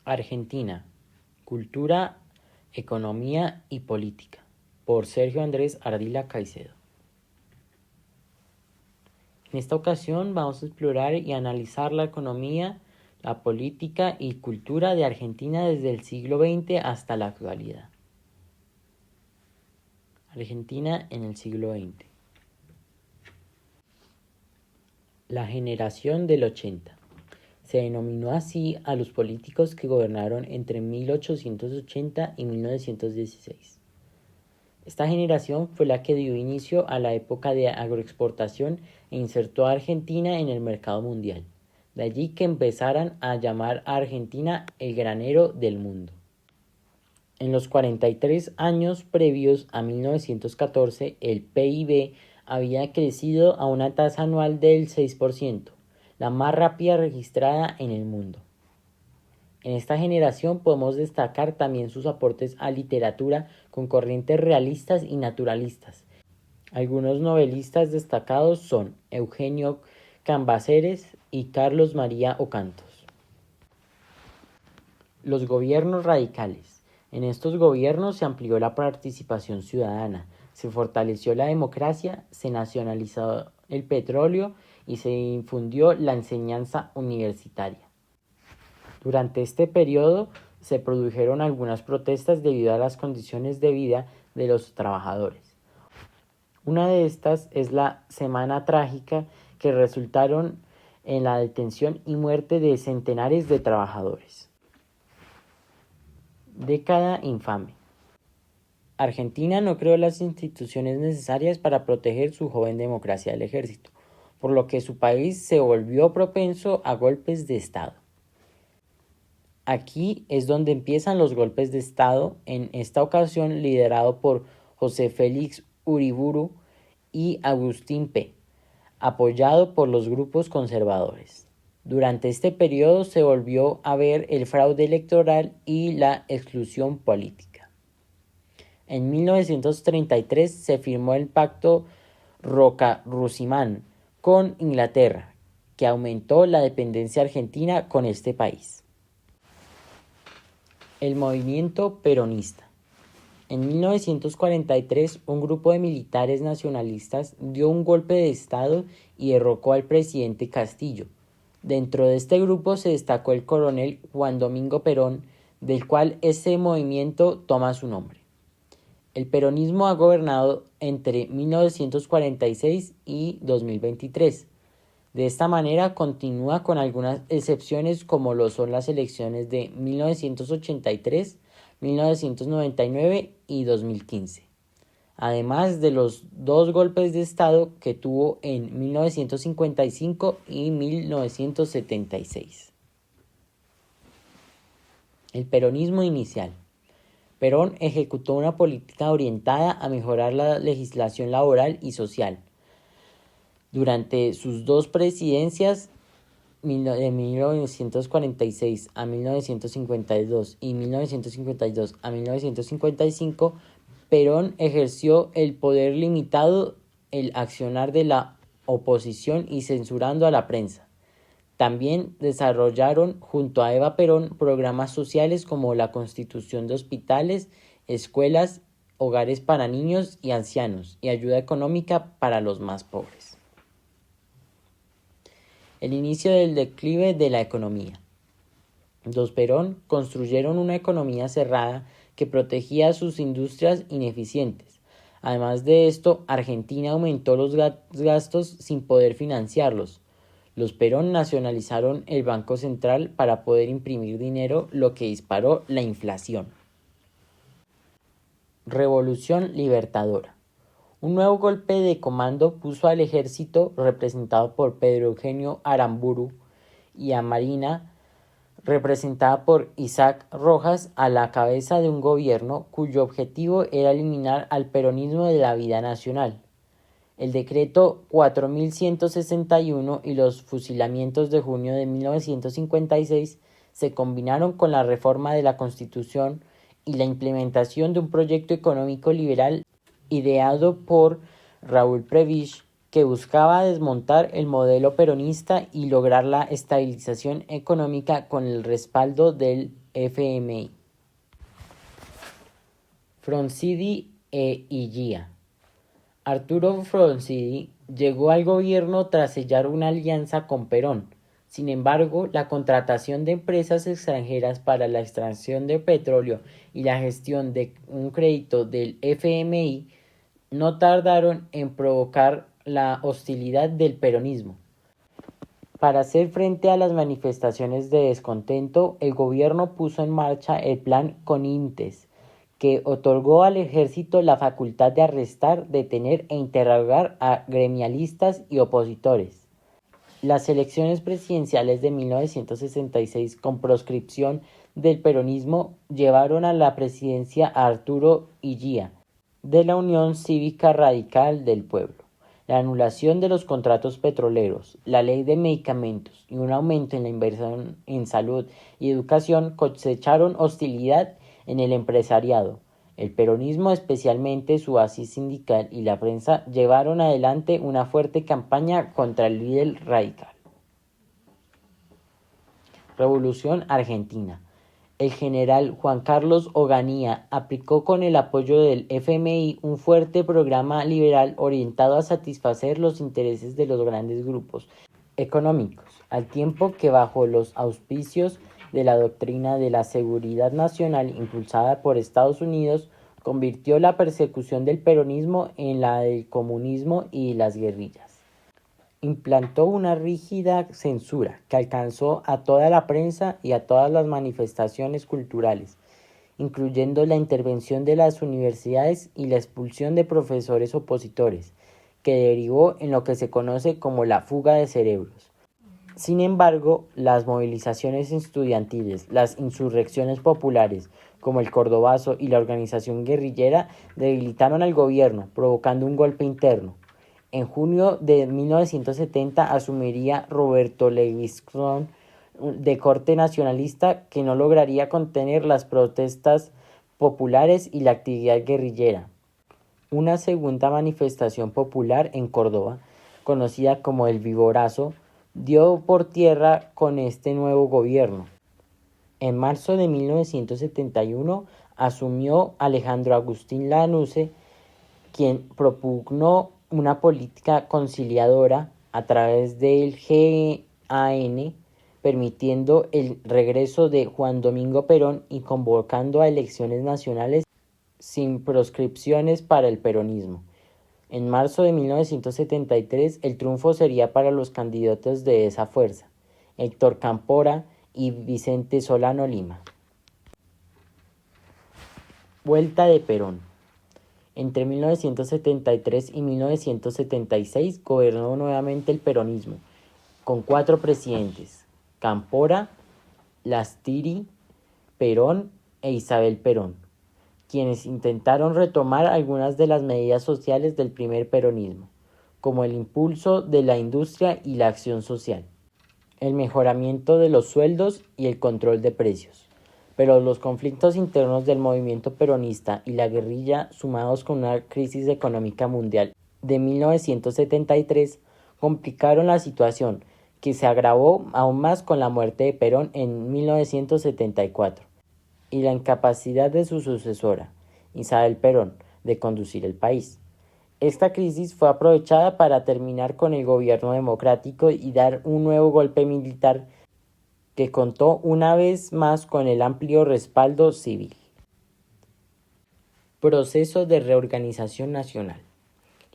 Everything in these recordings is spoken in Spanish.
Argentina, Cultura, Economía y Política, por Sergio Andrés Ardila Caicedo. En esta ocasión vamos a explorar y analizar la economía, la política y cultura de Argentina desde el siglo XX hasta la actualidad. Argentina en el siglo XX. La generación del 80. Se denominó así a los políticos que gobernaron entre 1880 y 1916. Esta generación fue la que dio inicio a la época de agroexportación e insertó a Argentina en el mercado mundial. De allí que empezaran a llamar a Argentina el granero del mundo. En los 43 años previos a 1914, el PIB había crecido a una tasa anual del 6%, la más rápida registrada en el mundo. En esta generación podemos destacar también sus aportes a literatura con corrientes realistas y naturalistas. Algunos novelistas destacados son Eugenio Cambaceres y Carlos María Ocantos. Los gobiernos radicales. En estos gobiernos se amplió la participación ciudadana, se fortaleció la democracia, se nacionalizó el petróleo y se infundió la enseñanza universitaria. Durante este periodo se produjeron algunas protestas debido a las condiciones de vida de los trabajadores. Una de estas es la Semana Trágica, que resultaron en la detención y muerte de centenares de trabajadores. Década infame. Argentina no creó las instituciones necesarias para proteger su joven democracia del ejército, por lo que su país se volvió propenso a golpes de Estado. Aquí es donde empiezan los golpes de Estado, en esta ocasión liderado por José Félix Uriburu y Agustín P., apoyado por los grupos conservadores. Durante este periodo se volvió a ver el fraude electoral y la exclusión política. En 1933 se firmó el Pacto Rocca-Rusimán con Inglaterra, que aumentó la dependencia argentina con este país. El movimiento peronista. En 1943, un grupo de militares nacionalistas dio un golpe de Estado y derrocó al presidente Castillo. Dentro de este grupo se destacó el coronel Juan Domingo Perón, del cual este movimiento toma su nombre. El peronismo ha gobernado entre 1946 y 2023. De esta manera continúa con algunas excepciones como lo son las elecciones de 1983, 1999 y 2015. Además de los dos golpes de Estado que tuvo en 1955 y 1976. El peronismo inicial. Perón ejecutó una política orientada a mejorar la legislación laboral y social. Durante sus dos presidencias, de 1946 a 1952 y 1952 a 1955, Perón ejerció el poder limitado el accionar de la oposición y censurando a la prensa. También desarrollaron junto a Eva Perón programas sociales como la constitución de hospitales, escuelas, hogares para niños y ancianos y ayuda económica para los más pobres. El inicio del declive de la economía. Los Perón construyeron una economía cerrada que protegía sus industrias ineficientes. Además de esto, Argentina aumentó los gastos sin poder financiarlos. Los Perón nacionalizaron el Banco Central para poder imprimir dinero, lo que disparó la inflación. Revolución Libertadora. Un nuevo golpe de comando puso al ejército, representado por Pedro Eugenio Aramburu, y a Marina, representada por Isaac Rojas, a la cabeza de un gobierno cuyo objetivo era eliminar al peronismo de la vida nacional. El decreto 4161 y los fusilamientos de junio de 1956 se combinaron con la reforma de la Constitución y la implementación de un proyecto económico liberal ideado por Raúl Prebisch, que buscaba desmontar el modelo peronista y lograr la estabilización económica con el respaldo del FMI. Frondizi e Iguía. Arturo Frondizi llegó al gobierno tras sellar una alianza con Perón. Sin embargo, la contratación de empresas extranjeras para la extracción de petróleo y la gestión de un crédito del FMI no tardaron en provocar la hostilidad del peronismo. Para hacer frente a las manifestaciones de descontento, el gobierno puso en marcha el Plan Conintes, que otorgó al ejército la facultad de arrestar, detener e interrogar a gremialistas y opositores. Las elecciones presidenciales de 1966, con proscripción del peronismo, llevaron a la presidencia a Arturo Iguía, de la Unión Cívica Radical del Pueblo. La anulación de los contratos petroleros, la ley de medicamentos y un aumento en la inversión en salud y educación cosecharon hostilidad en el empresariado. El peronismo, especialmente su base sindical y la prensa, llevaron adelante una fuerte campaña contra el líder radical. Revolución Argentina. El general Juan Carlos Onganía aplicó con el apoyo del FMI un fuerte programa liberal orientado a satisfacer los intereses de los grandes grupos económicos, al tiempo que bajo los auspicios de la doctrina de la seguridad nacional impulsada por Estados Unidos, convirtió la persecución del peronismo en la del comunismo y las guerrillas. Implantó una rígida censura que alcanzó a toda la prensa y a todas las manifestaciones culturales, incluyendo la intervención de las universidades y la expulsión de profesores opositores, que derivó en lo que se conoce como la fuga de cerebros. Sin embargo, las movilizaciones estudiantiles, las insurrecciones populares, como el Cordobazo y la organización guerrillera, debilitaron al gobierno, provocando un golpe interno. En junio de 1970 asumiría Roberto Levingston, de corte nacionalista, que no lograría contener las protestas populares y la actividad guerrillera. Una segunda manifestación popular en Córdoba, conocida como el Viborazo, dio por tierra con este nuevo gobierno. En marzo de 1971 asumió Alejandro Agustín Lanusse, quien propugnó una política conciliadora a través del GAN, permitiendo el regreso de Juan Domingo Perón y convocando a elecciones nacionales sin proscripciones para el peronismo. En marzo de 1973, el triunfo sería para los candidatos de esa fuerza, Héctor Cámpora y Vicente Solano Lima. Vuelta de Perón. Entre 1973 y 1976 gobernó nuevamente el peronismo, con 4 presidentes: Cámpora, Lastiri, Perón e Isabel Perón, quienes intentaron retomar algunas de las medidas sociales del primer peronismo, como el impulso de la industria y la acción social, el mejoramiento de los sueldos y el control de precios. Pero los conflictos internos del movimiento peronista y la guerrilla, sumados con una crisis económica mundial de 1973, complicaron la situación, que se agravó aún más con la muerte de Perón en 1974 y la incapacidad de su sucesora, Isabel Perón, de conducir el país. Esta crisis fue aprovechada para terminar con el gobierno democrático y dar un nuevo golpe militar que contó una vez más con el amplio respaldo civil. Proceso de reorganización nacional.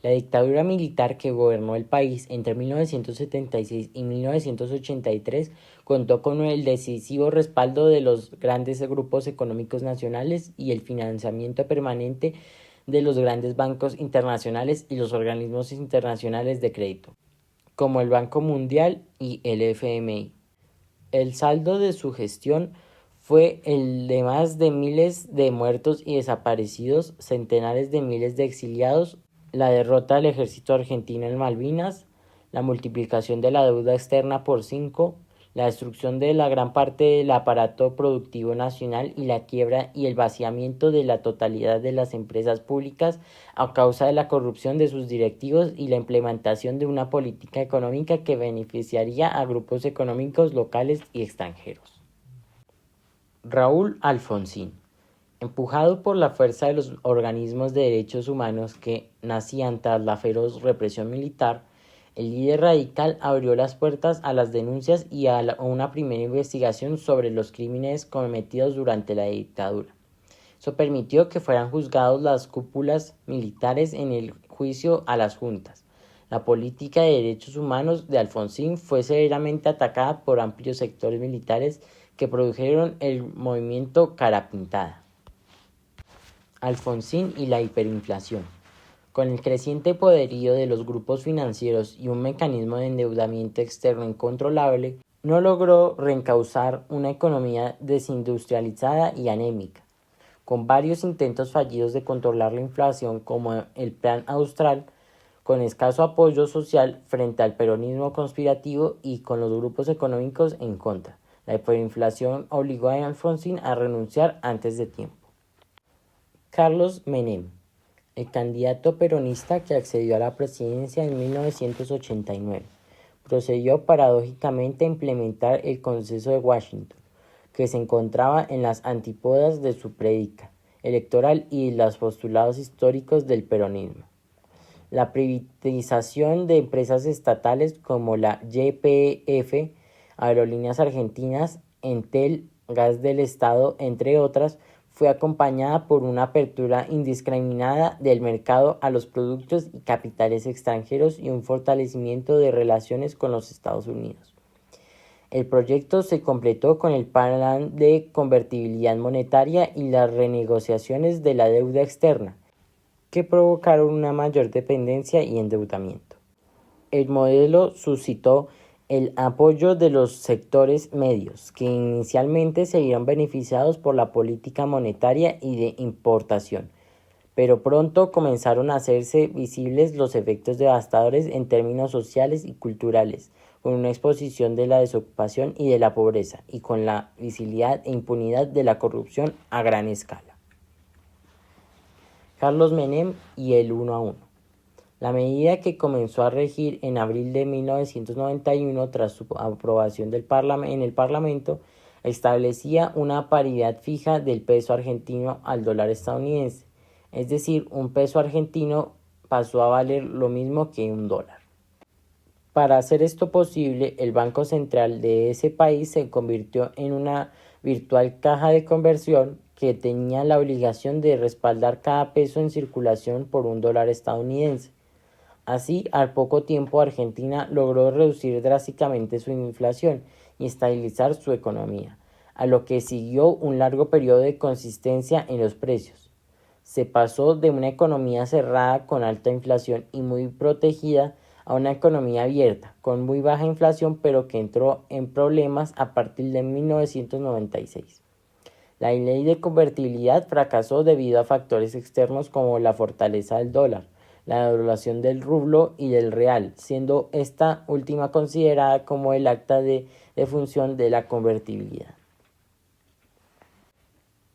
La dictadura militar que gobernó el país entre 1976 y 1983 contó con el decisivo respaldo de los grandes grupos económicos nacionales y el financiamiento permanente de los grandes bancos internacionales y los organismos internacionales de crédito, como el Banco Mundial y el FMI. El saldo de su gestión fue el de más de miles de muertos y desaparecidos, centenares de miles de exiliados, la derrota del ejército argentino en Malvinas, la multiplicación de la deuda externa por 5, la destrucción de la gran parte del aparato productivo nacional y la quiebra y el vaciamiento de la totalidad de las empresas públicas a causa de la corrupción de sus directivos y la implementación de una política económica que beneficiaría a grupos económicos locales y extranjeros. Raúl Alfonsín. Empujado por la fuerza de los organismos de derechos humanos que nacían tras la feroz represión militar, el líder radical abrió las puertas a las denuncias y a una primera investigación sobre los crímenes cometidos durante la dictadura. Eso permitió que fueran juzgados las cúpulas militares en el juicio a las juntas. La política de derechos humanos de Alfonsín fue severamente atacada por amplios sectores militares que produjeron el movimiento Cara Pintada. Alfonsín y la hiperinflación. Con el creciente poderío de los grupos financieros y un mecanismo de endeudamiento externo incontrolable, no logró reencauzar una economía desindustrializada y anémica. Con varios intentos fallidos de controlar la inflación, como el Plan Austral, con escaso apoyo social frente al peronismo conspirativo y con los grupos económicos en contra. La hiperinflación obligó a Alfonsín a renunciar antes de tiempo. Carlos Menem, el candidato peronista que accedió a la presidencia en 1989, procedió paradójicamente a implementar el Consenso de Washington, que se encontraba en las antípodas de su prédica electoral y los postulados históricos del peronismo. La privatización de empresas estatales como la YPF, Aerolíneas Argentinas, Entel, Gas del Estado, entre otras, fue acompañada por una apertura indiscriminada del mercado a los productos y capitales extranjeros y un fortalecimiento de relaciones con los Estados Unidos. El proyecto se completó con el plan de convertibilidad monetaria y las renegociaciones de la deuda externa, que provocaron una mayor dependencia y endeudamiento. El modelo suscitó el apoyo de los sectores medios, que inicialmente se vieron beneficiados por la política monetaria y de importación, pero pronto comenzaron a hacerse visibles los efectos devastadores en términos sociales y culturales, con una exposición de la desocupación y de la pobreza, y con la visibilidad e impunidad de la corrupción a gran escala. Carlos Menem y el 1 a 1. La medida que comenzó a regir en abril de 1991 tras su aprobación en el Parlamento establecía una paridad fija del peso argentino al dólar estadounidense, es decir, un peso argentino pasó a valer lo mismo que un dólar. Para hacer esto posible, el Banco Central de ese país se convirtió en una virtual caja de conversión que tenía la obligación de respaldar cada peso en circulación por un dólar estadounidense. Así, al poco tiempo, Argentina logró reducir drásticamente su inflación y estabilizar su economía, a lo que siguió un largo periodo de consistencia en los precios. Se pasó de una economía cerrada con alta inflación y muy protegida a una economía abierta, con muy baja inflación, pero que entró en problemas a partir de 1996. La ley de convertibilidad fracasó debido a factores externos como la fortaleza del dólar, la devaluación del rublo y del real, siendo esta última considerada como el acta de defunción de la convertibilidad.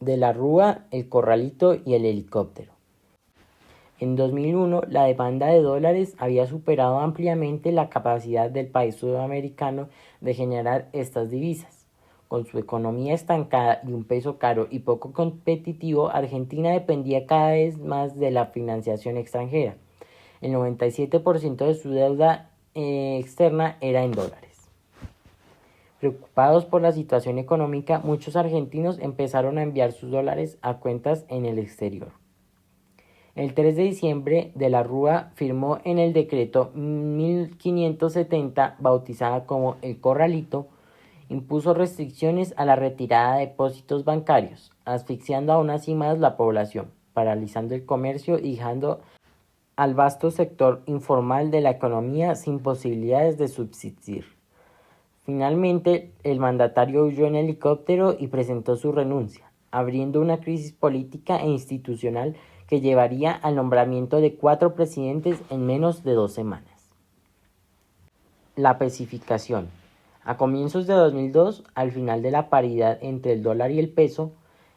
De la Rúa, el Corralito y el helicóptero. En 2001, la demanda de dólares había superado ampliamente la capacidad del país sudamericano de generar estas divisas. Con su economía estancada y un peso caro y poco competitivo, Argentina dependía cada vez más de la financiación extranjera. El 97% de su deuda externa era en dólares. Preocupados por la situación económica, muchos argentinos empezaron a enviar sus dólares a cuentas en el exterior. El 3 de diciembre, de la Rúa firmó en el decreto 1570, bautizada como el Corralito, impuso restricciones a la retirada de depósitos bancarios, asfixiando aún así más la población, paralizando el comercio y dejando al vasto sector informal de la economía sin posibilidades de subsistir. Finalmente, el mandatario huyó en helicóptero y presentó su renuncia, abriendo una crisis política e institucional que llevaría al nombramiento de 4 presidentes en menos de 2 semanas. La pacificación. A comienzos de 2002, al final de la paridad entre el dólar y el peso,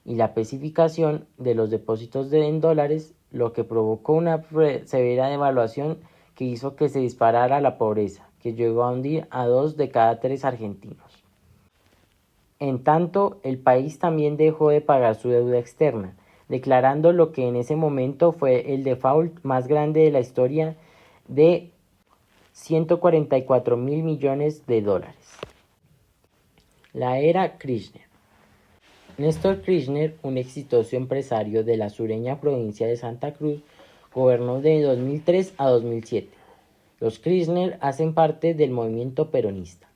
y la pacificación de los depósitos en dólares, lo que provocó una severa devaluación que hizo que se disparara la pobreza, que llegó a hundir a 2 de cada 3 argentinos. En tanto, el país también dejó de pagar su deuda externa, declarando lo que en ese momento fue el default más grande de la historia de 144.000 millones de dólares. La era Kirchner. Néstor Kirchner, un exitoso empresario de la sureña provincia de Santa Cruz, gobernó de 2003 a 2007. Los Kirchner hacen parte del movimiento peronista.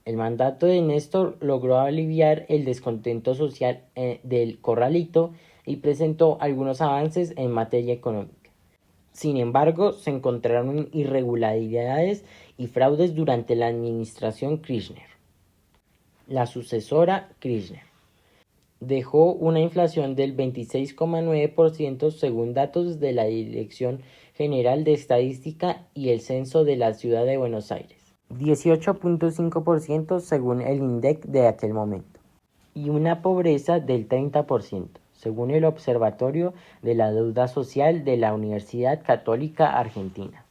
El mandato de Néstor logró aliviar el descontento social del Corralito y presentó algunos avances en materia económica. Sin embargo, se encontraron irregularidades y fraudes durante la administración Kirchner. La sucesora Kirchner dejó una inflación del 26,9% según datos de la Dirección General de Estadística y el Censo de la Ciudad de Buenos Aires. 18,5% según el INDEC de aquel momento, y una pobreza del 30%, según el Observatorio de la Deuda Social de la Universidad Católica Argentina.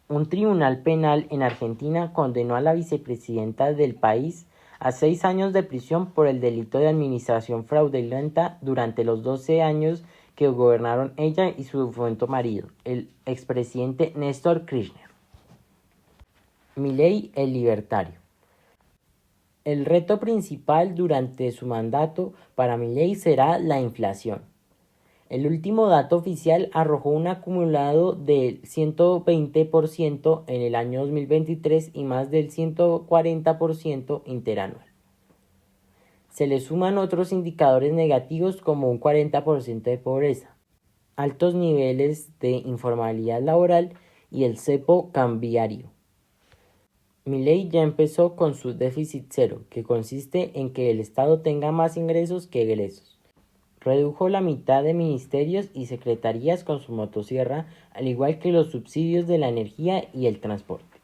Un tribunal penal en Argentina condenó a la vicepresidenta del país a 6 años de prisión por el delito de administración fraudulenta durante los 12 años que gobernaron ella y su difunto marido, el expresidente Néstor Kirchner. Milei el libertario. El reto principal durante su mandato para Milei será la inflación. El último dato oficial arrojó un acumulado del 120% en el año 2023 y más del 140% interanual. Se le suman otros indicadores negativos como un 40% de pobreza, altos niveles de informalidad laboral y el cepo cambiario. Milei ya empezó con su déficit cero, que consiste en que el Estado tenga más ingresos que egresos. Redujo la mitad de ministerios y secretarías con su motosierra, al igual que los subsidios de la energía y el transporte.